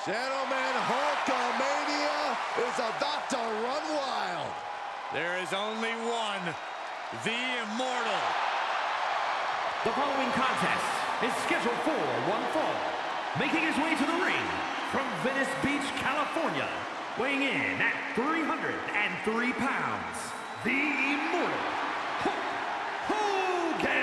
Gentlemen, Hulkamania is about to run wild. There is only one, the Immortal. The following contest is scheduled for one fall. Making his way to the ring from Venice Beach, California, weighing in at 303 pounds, the Immortal, Hogan!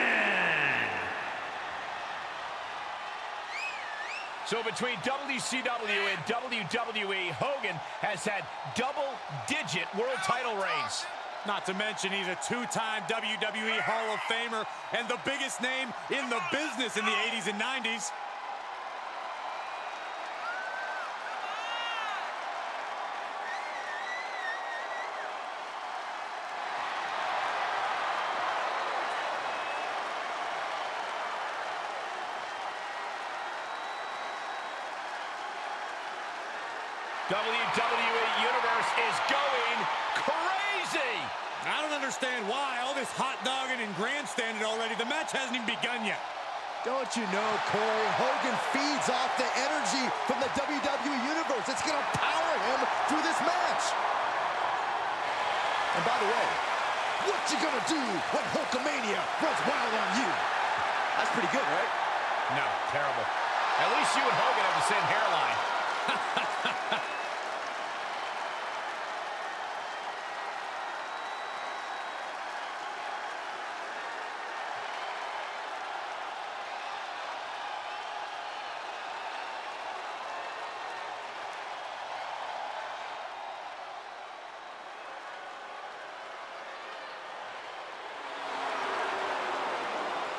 So between WCW and WWE, Hogan has had double-digit world title reigns. Not to mention he's a two-time WWE Hall of Famer and the biggest name in the business in the 80s and 90s. WWE Universe is going crazy! I don't understand why. All this hot dogging and grandstanding already. The match hasn't even begun yet. Don't you know, Corey, Hogan feeds off the energy from the WWE Universe. It's going to power him through this match. And by the way, what you going to do when Hulkamania runs wild on you? That's pretty good, right? No, terrible. At least you and Hogan have the same hairline.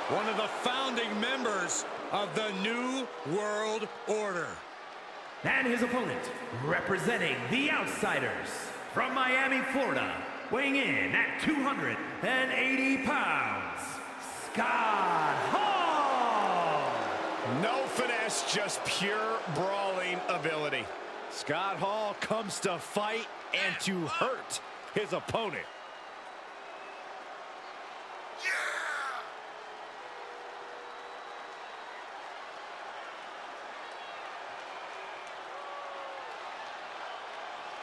One of the founding members of the New World Order. And his opponent, representing the Outsiders, from Miami, Florida, weighing in at 280 pounds, Scott Hall! No finesse, just pure brawling ability. Scott Hall comes to fight and to hurt his opponent.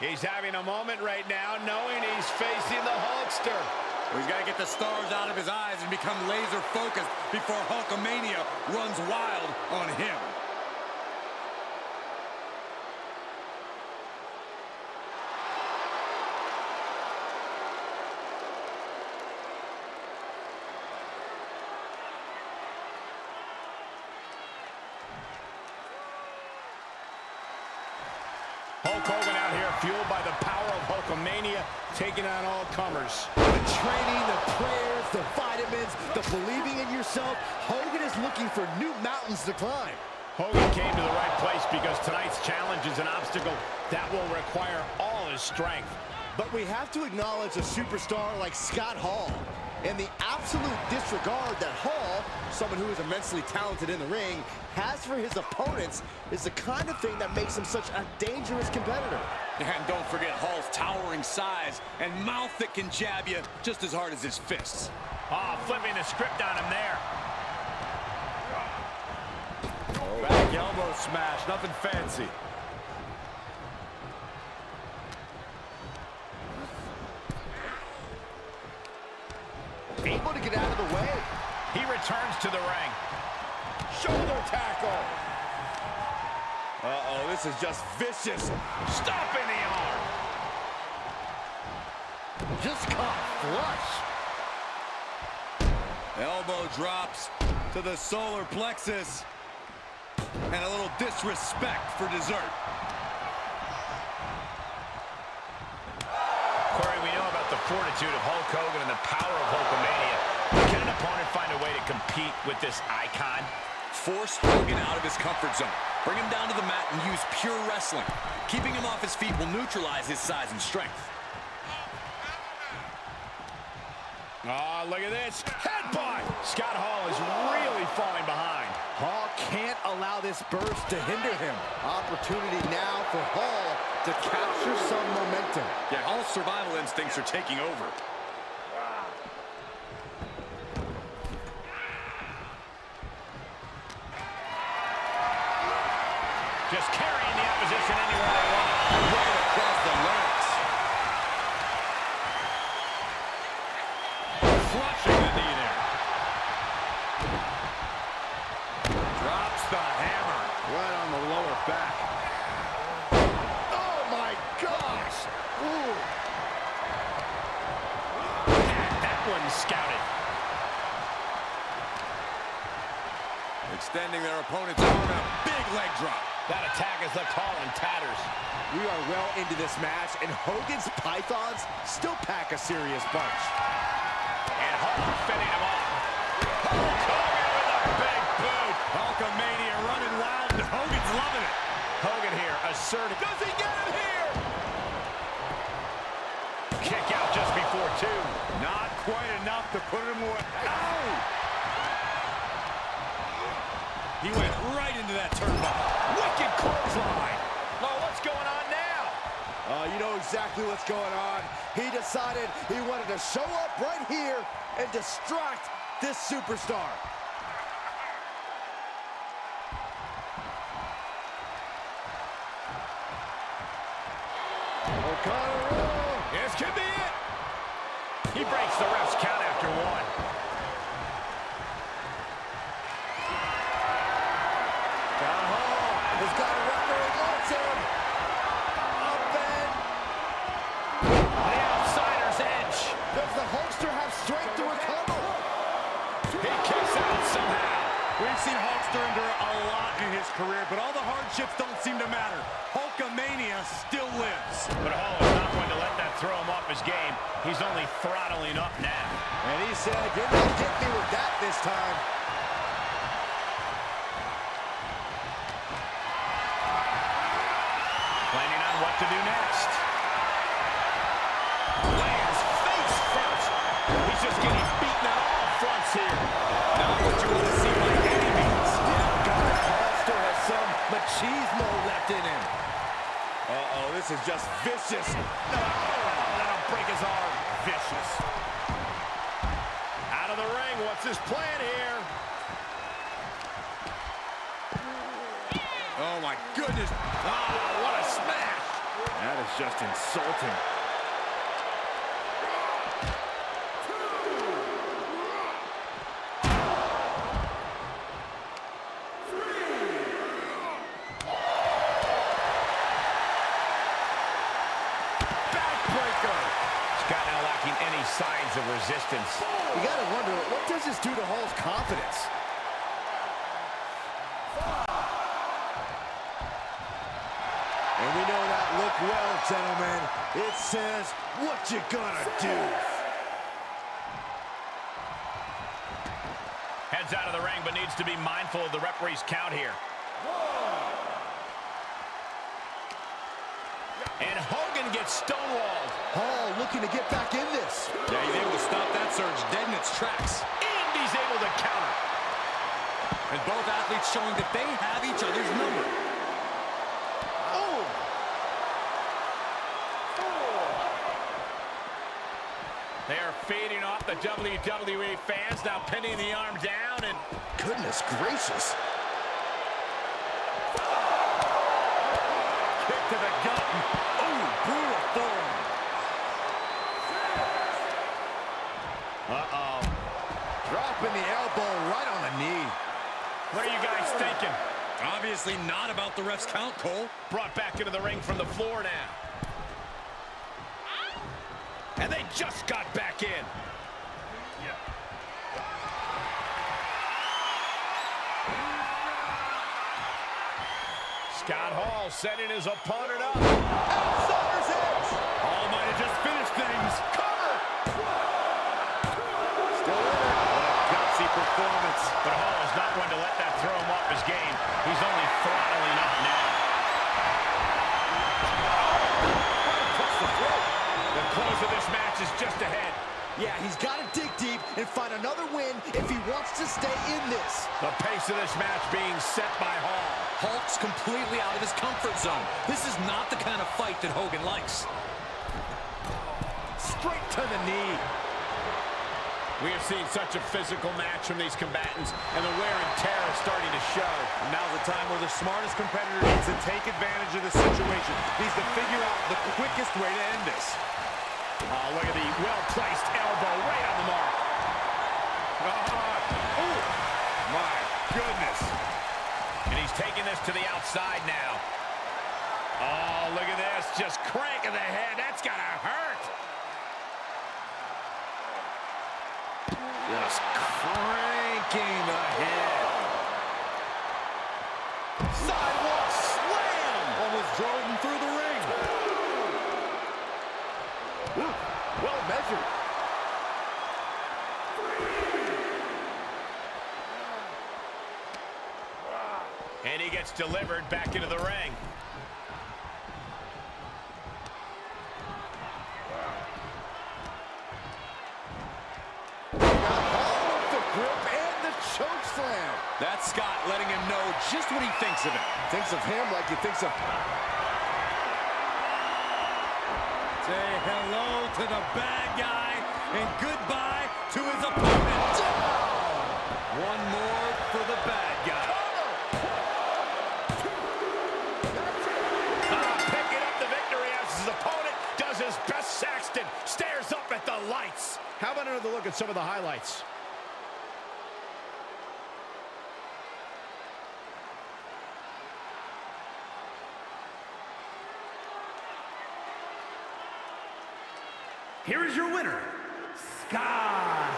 He's having a moment right now, knowing he's facing the Hulkster. He's got to get the stars out of his eyes and become laser focused before Hulkamania runs wild on him. Hulk Hogan out here fueled by the power of Hulkamania, taking on all comers. The training, the prayers, the vitamins, the believing in yourself. Hogan is looking for new mountains to climb. Hogan came to the right place because tonight's challenge is an obstacle that will require all his strength. But we have to acknowledge a superstar like Scott Hall and the absolute disregard that Hall, someone who is immensely talented in the ring, has for his opponents is the kind of thing that makes him such a dangerous competitor. And don't forget Hall's towering size and mouth that can jab you just as hard as his fists. Oh, flipping the script on him there. Back elbow smash, nothing fancy. Able to get out of the way. He returns to the ring. Shoulder tackle. Uh-oh, this is just vicious. Stomping the arm. Just caught flush. Elbow drops to the solar plexus. And a little disrespect for dessert. Corey, we know about the fortitude of Hulk Hogan and the power of Hulkamania. Can an opponent find a way to compete with this icon? Force Hogan out of his comfort zone. Bring him down to the mat and use pure wrestling. Keeping him off his feet will neutralize his size and strength. Oh, look at this. Headbutt! Scott Hall is really falling behind. Hall can't allow this burst to hinder him. Opportunity now for Hall to capture some momentum. Yeah, Hall's survival instincts are taking over. Just carrying the opposition anywhere they want. Right across the larynx. Flushing the knee there. Drops the hammer. Right on the lower back. Oh, my gosh. Ooh. That one scouted. Extending their opponent's arm and a big leg drop. That attack has left Hall in tatters. We are well into this match, and Hogan's Pythons still pack a serious punch. And Hall fending him off. Hulk Hogan with a big boot. Hulkamania running wild, and Hogan's loving it. Hogan here, assertive. Does he get him here? Kick out just before two. Not quite enough to put him away. Ow! He went right into that turnbuckle. Wicked clothesline. Oh, what's going on now? You know exactly what's going on. He decided he wanted to show up right here and distract this superstar. This could be it. He breaks the ref's count after one. Has got a record against him. Up and... The outsider's edge. Does the Hulkster have strength to recover? He kicks out somehow. We've seen Hulkster endure a lot in his career, but all the hardships don't seem to matter. Hulkamania still lives. But Hall is not going to let that throw him off his game. He's only throttling up now. And he said, "You're not getting me with that this time." Planning on what to do next. Lands face first. He's just getting beaten on all fronts here. Not what you want to see by any means. Yeah, God, Hulkster has some machismo left in him. Uh-oh, this is just vicious. Oh, that'll break his arm. Vicious. Out of the ring. What's his plan here? Oh, my goodness. Oh, what a smash. That is just insulting. Scott now lacking any signs of resistance. You gotta wonder, what does this do to Hall's confidence? And we know that look well, gentlemen. It says, what you gonna do? Heads out of the ring, but needs to be mindful of the referee's count here. And Hogan gets stonewalled. Hall looking to get back in this. Yeah, he's able to stop that surge dead in its tracks. And he's able to counter. And both athletes showing that they have each other's number. Oh! They are feeding off the WWE fans, now pinning the arm down, and Goodness gracious. Kick to the gut. Oh, brutal form. uh-oh. Dropping the elbow right on the knee. What are you guys thinking? Obviously not about the ref's count, Cole. Brought back into the ring from the floor now. And they just got back in. Scott Hall setting his opponent up. Outsider's edge. Hall might have just finished things. Cover. Still in it. What a gutsy performance. But Hall is not going to let that throw him off his game. He's only throttling up now. Across the throat. The close of this match is just ahead. Yeah, he's got to dig deep and find another win if he wants to stay in this. The pace of this match being set by Hall. Hulk's completely out of his comfort zone. This is not the kind of fight that Hogan likes. Straight to the knee. We have seen such a physical match from these combatants, and the wear and tear is starting to show. Now's the time where the smartest competitor needs to take advantage of the situation. Needs to figure out the quickest way to end this. Oh, look at the well-placed elbow right on the mark. Oh, my goodness. And he's taking this to the outside now. Oh, look at this. Just cranking the head. That's got to hurt. Just cranking the head. Sidewalk slam. Almost drove him through the ring. Ooh, well measured. And he gets delivered back into the ring. Choke slam. That's Scott letting him know just what he thinks of him. Thinks of him like he thinks of... Say hello to the bad guy and goodbye to his opponent. One more for the bad guy. Picking up the victory as his opponent does his best. Saxton stares up at the lights. How about another look at some of the highlights? Here is your winner, Scott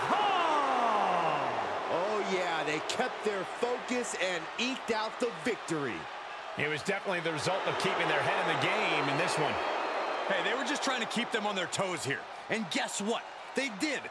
Hall. Oh, yeah, they kept their focus and eked out the victory. It was definitely the result of keeping their head in the game in this one. Hey, they were just trying to keep them on their toes here. And guess what? They did.